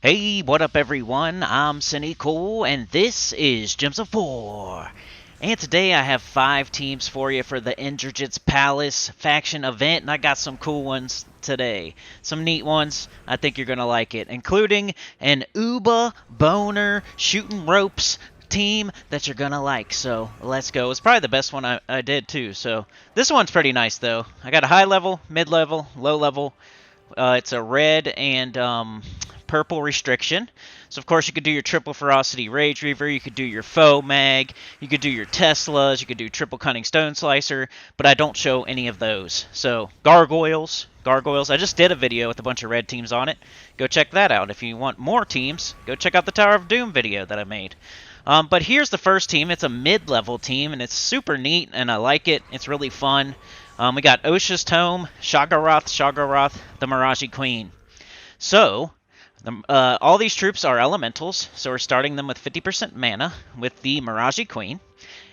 Hey, what up everyone? I'm Sinnycool, and this is Gems of War. And today I have 5 teams for you for the Indrajits Palace faction event, and I got some cool ones today. Some neat ones. I think you're going to like it, including an Uba Boner Shooting Ropes team that you're going to like. So let's go. It's probably the best one I did too. So this one's pretty nice though. I got a high level, mid level, low level. It's a red and purple restriction. So of course you could do your triple ferocity rage reaver, you could do your foe mag, you could do your Teslas, you could do triple cunning stone slicer, but I don't show any of those. So gargoyles, I just did a video with a bunch of red teams on it. Go check that out. If you want more teams, go check out the Tower of Doom video that I made. But here's the first team. It's a mid-level team, and it's super neat, and I like it. It's really fun. We got Osha's Tome, Shaggorath, the Miraji Queen. So, all these troops are elementals, so we're starting them with 50% mana with the Miraji Queen.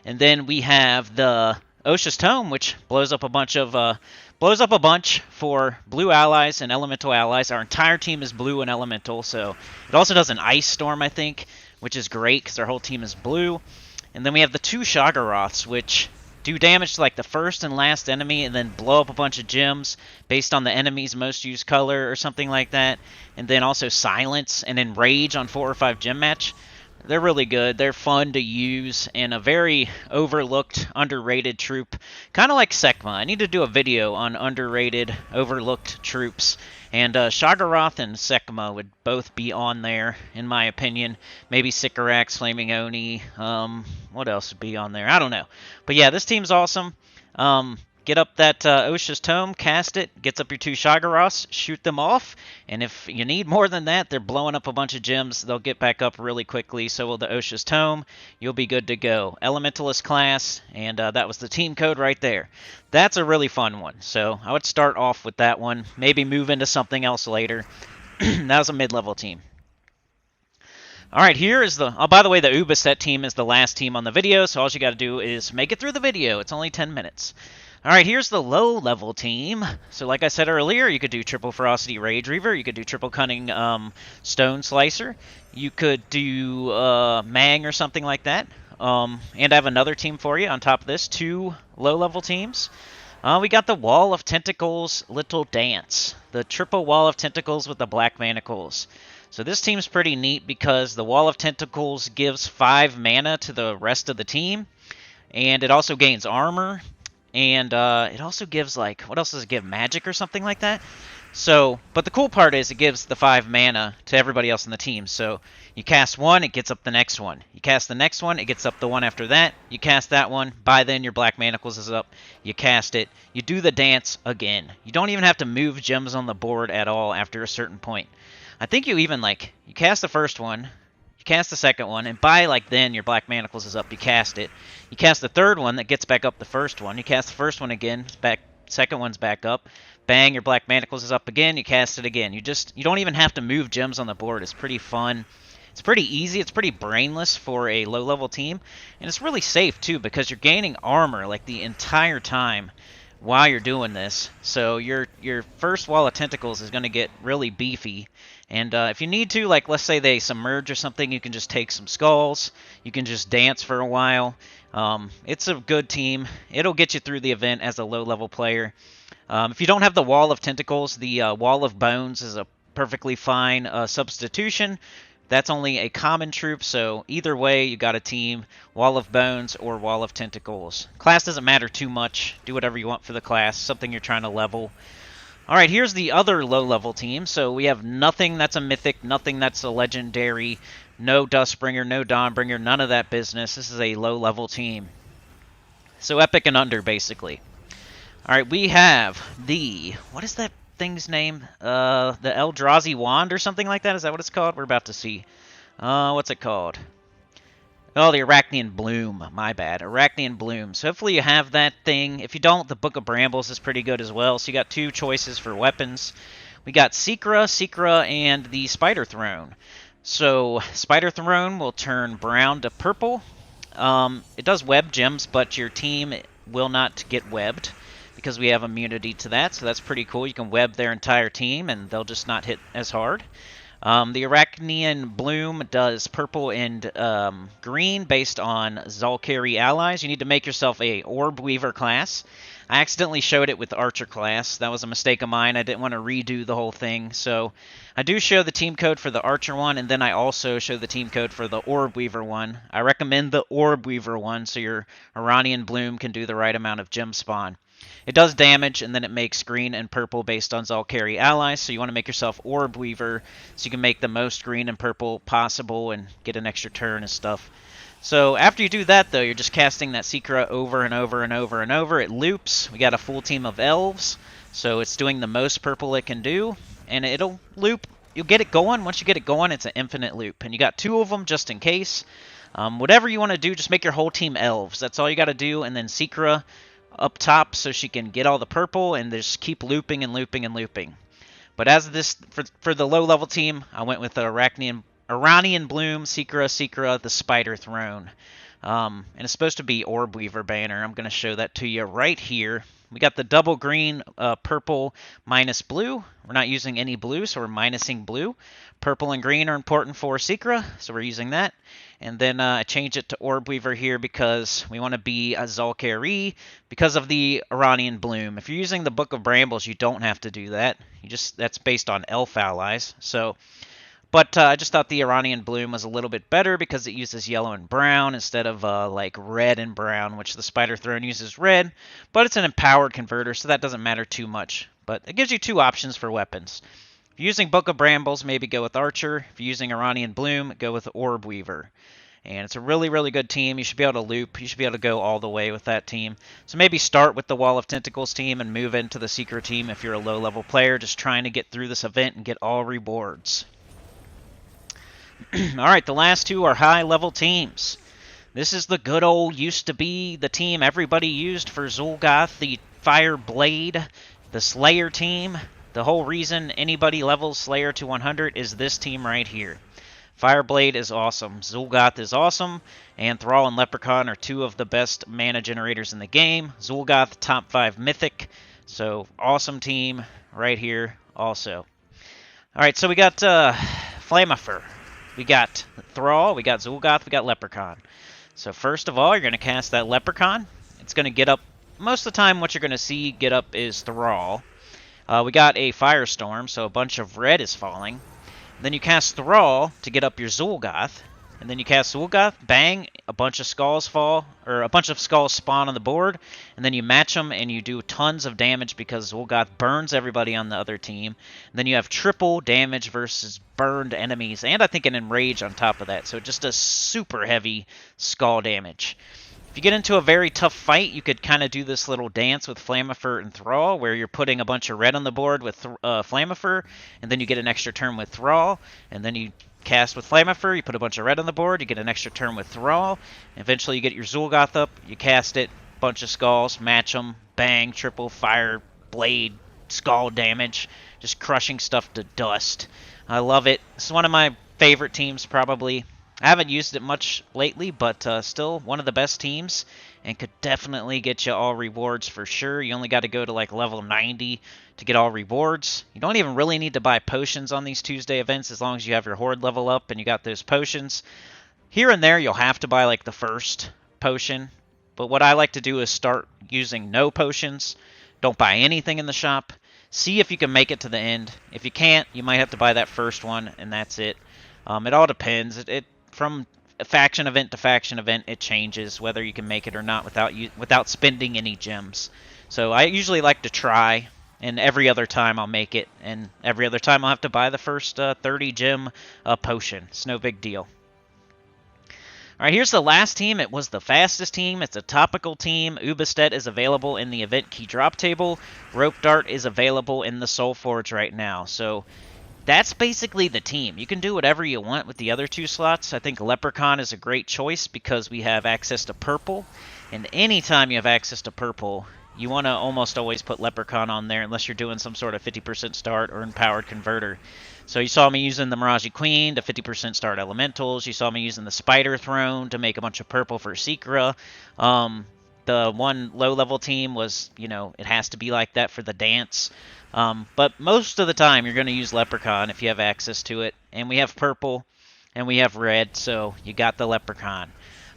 And then we have the Osha's Tome, which blows up a bunch for blue allies and elemental allies. Our entire team is blue and elemental, so it also does an Ice Storm, I think, which is great because our whole team is blue. And then we have the 2 Shaggoraths, which do damage to like the first and last enemy and then blow up a bunch of gems based on the enemy's most used color or something like that. And then also silence and enrage on 4 or 5 gem match. They're really good. They're fun to use and a very overlooked, underrated troop. Kind of like Sekma. I need to do a video on underrated, overlooked troops. And Shaggorath and Sekma would both be on there, in my opinion. Maybe Sycorax, Flaming Oni. What else would be on there? I don't know. But yeah, this team's awesome. Get up that Osha's Tome, cast it, gets up your 2 Shaggoraths, shoot them off, and if you need more than that, they're blowing up a bunch of gems, they'll get back up really quickly, so will the Osha's Tome, you'll be good to go. Elementalist class, and that was the team code right there. That's a really fun one, so I would start off with that one, maybe move into something else later. That was a mid-level team. Alright, here is the... Oh, by the way, the ubastet team is the last team on the video, so all you got to do is make it through the video. It's only 10 minutes. Alright, here's the low-level team. So like I said earlier, you could do triple ferocity rage reaver, you could do triple cunning stone slicer, you could do mang or something like that. And I have another team for you on top of this, 2 low-level teams. We got the Wall of Tentacles Little Dance, the triple Wall of Tentacles with the black manacles. So this team's pretty neat because the Wall of Tentacles gives 5 mana to the rest of the team, and it also gains armor. And it also gives, like, what else does it give? Magic or something like that? So, but the cool part is it gives the 5 mana to everybody else in the team. So, you cast one, it gets up the next one. You cast the next one, it gets up the one after that. You cast that one, by then your Black Manacles is up. You cast it. You do the dance again. You don't even have to move gems on the board at all after a certain point. I think you even, like, you cast the first one, cast the second one, and by like then your Black Manacles is up, you cast it. You cast the third one, that gets back up the first one. You cast the first one again, second one's back up. Bang, your Black Manacles is up again, you cast it again. You don't even have to move gems on the board. It's pretty fun. It's pretty easy, it's pretty brainless for a low-level team, and it's really safe too because you're gaining armor like the entire time while you're doing this. So your first Wall of Tentacles is going to get really beefy. And if you need to, like let's say they submerge or something, you can just take some skulls. You can just dance for a while. It's a good team. It'll get you through the event as a low-level player. If you don't have the Wall of Tentacles, the Wall of Bones is a perfectly fine substitution. That's only a common troop, so either way, you got a team, Wall of Bones or Wall of Tentacles. Class doesn't matter too much. Do whatever you want for the class, something you're trying to level. Alright, here's the other low-level team. So we have nothing that's a mythic, nothing that's a legendary, no Dustbringer, no Dawnbringer, none of that business. This is a low-level team. So epic and under, basically. Alright, we have the... What is that thing's name? The Eldrazi Wand or something like that? Is that what it's called? We're about to see. What's it called? Oh, the Arachnean Bloom. My bad. Arachnean Bloom. So hopefully you have that thing. If you don't, the Book of Brambles is pretty good as well. So you got 2 choices for weapons. We got Secra, and the Spider Throne. So Spider Throne will turn brown to purple. It does web gems, but your team will not get webbed because we have immunity to that. So that's pretty cool. You can web their entire team, and they'll just not hit as hard. The Arachnian Bloom does purple and green based on Zalkari allies. You need to make yourself a Orb Weaver class. I accidentally showed it with Archer class. That was a mistake of mine. I didn't want to redo the whole thing. So I do show the team code for the Archer one, and then I also show the team code for the Orb Weaver one. I recommend the Orb Weaver one so your Iranian Bloom can do the right amount of gem spawn. It does damage, and then it makes green and purple based on Zalkari allies, so you want to make yourself Orb Weaver so you can make the most green and purple possible and get an extra turn and stuff. So after you do that, though, you're just casting that Secret over and over and over and over. It loops. We got a full team of elves, so it's doing the most purple it can do, and it'll loop. You'll get it going. Once you get it going, it's an infinite loop, and you got 2 of them just in case. Whatever you want to do, just make your whole team elves. That's all you got to do, and then Secret up top so she can get all the purple and just keep looping and looping and looping. But as this, for the low level team, I went with the Iranian Bloom, Secret, the Spider Throne. And it's supposed to be Orb Weaver banner. I'm going to show that to you right here. We got the double green, purple minus blue. We're not using any blue, so we're minusing blue. Purple and green are important for Secret, so we're using that. And then I changed it to Orb Weaver here because we want to be a Zalkari because of the Iranian Bloom. If you're using the Book of Brambles, you don't have to do that. That's based on elf allies. But I just thought the Iranian Bloom was a little bit better because it uses yellow and brown instead of like red and brown, which the Spider Throne uses red. But it's an empowered converter, so that doesn't matter too much. But it gives you 2 options for weapons. If you're using Book of Brambles, maybe go with Archer. If you're using Iranian Bloom, go with Orb Weaver. And it's a really, really good team. You should be able to loop. You should be able to go all the way with that team. So maybe start with the Wall of Tentacles team and move into the Secret team if you're a low-level player, just trying to get through this event and get all rewards. Alright, the last 2 are high-level teams. This is the good old used to be the team everybody used for Zul'Goth, the Fire Blade, the Slayer team. The whole reason anybody levels Slayer to 100 is this team right here. Fireblade is awesome, Zul'Goth is awesome, and Thrall and Leprechaun are 2 of the best mana generators in the game. Zul'Goth, top 5 mythic, so awesome team right here also. Alright, so we got Flammifer, we got Thrall, we got Zul'Goth, we got Leprechaun. So first of all, you're going to cast that Leprechaun. It's going to get up, most of the time what you're going to see get up is Thrall. We got a Firestorm, so a bunch of red is falling. Then you cast Thrall to get up your Zul'Goth. And then you cast Zul'Goth, bang, a bunch of skulls fall, or a bunch of skulls spawn on the board. And then you match them and you do tons of damage because Zul'Goth burns everybody on the other team. And then you have triple damage versus burned enemies, and I think an enrage on top of that. So just a super heavy skull damage. If you get into a very tough fight, you could kind of do this little dance with Flammifer and Thrall, where you're putting a bunch of red on the board with Flammifer, and then you get an extra turn with Thrall, and then you cast with Flammifer, you put a bunch of red on the board, you get an extra turn with Thrall, and eventually you get your Zul'Goth up, you cast it, bunch of skulls, match them, bang, triple fire, blade, skull damage, just crushing stuff to dust. I love it. This is one of my favorite teams, probably. I haven't used it much lately, but still one of the best teams, and could definitely get you all rewards for sure. You only got to go to like level 90 to get all rewards. You don't even really need to buy potions on these Tuesday events as long as you have your horde level up and you got those potions. Here and there you'll have to buy like the first potion, but what I like to do is start using no potions. Don't buy anything in the shop. See if you can make it to the end. If you can't, you might have to buy that first one, and that's it. It all depends. From faction event to faction event, it changes whether you can make it or not without spending any gems. So I usually like to try, and every other time I'll make it, and every other time I'll have to buy the first 30 gem potion. It's no big deal. Alright, here's the last team. It was the fastest team. It's a topical team. Ubastet is available in the event key drop table. Rope Dart is available in the Soul Forge right now. So that's basically the team. You can do whatever you want with the other 2 slots. I think Leprechaun is a great choice because we have access to purple. And anytime you have access to purple, you want to almost always put Leprechaun on there unless you're doing some sort of 50% start or empowered converter. So you saw me using the Miraji Queen to 50% start elementals. You saw me using the Spider Throne to make a bunch of purple for Secret. the one low-level team was, you know, it has to be like that for the dance. But most of the time, you're going to use Leprechaun if you have access to it. And we have purple, and we have red, so you got the Leprechaun.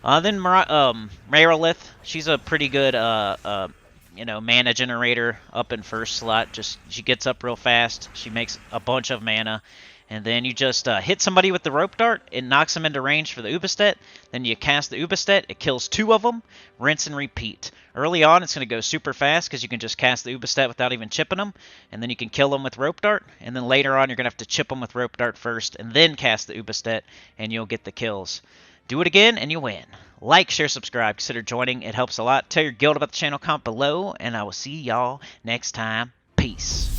Then Marilith, she's a pretty good, you know, mana generator up in first slot. Just she gets up real fast. She makes a bunch of mana. And then you just hit somebody with the rope dart. It knocks them into range for the ubastet. Then you cast the ubastet. It kills 2 of them. Rinse and repeat. Early on, it's going to go super fast because you can just cast the ubastet without even chipping them. And then you can kill them with rope dart. And then later on, you're going to have to chip them with rope dart first. And then cast the ubastet. And you'll get the kills. Do it again and you win. Like, share, subscribe. Consider joining. It helps a lot. Tell your guild about the channel. Comment below. And I will see y'all next time. Peace.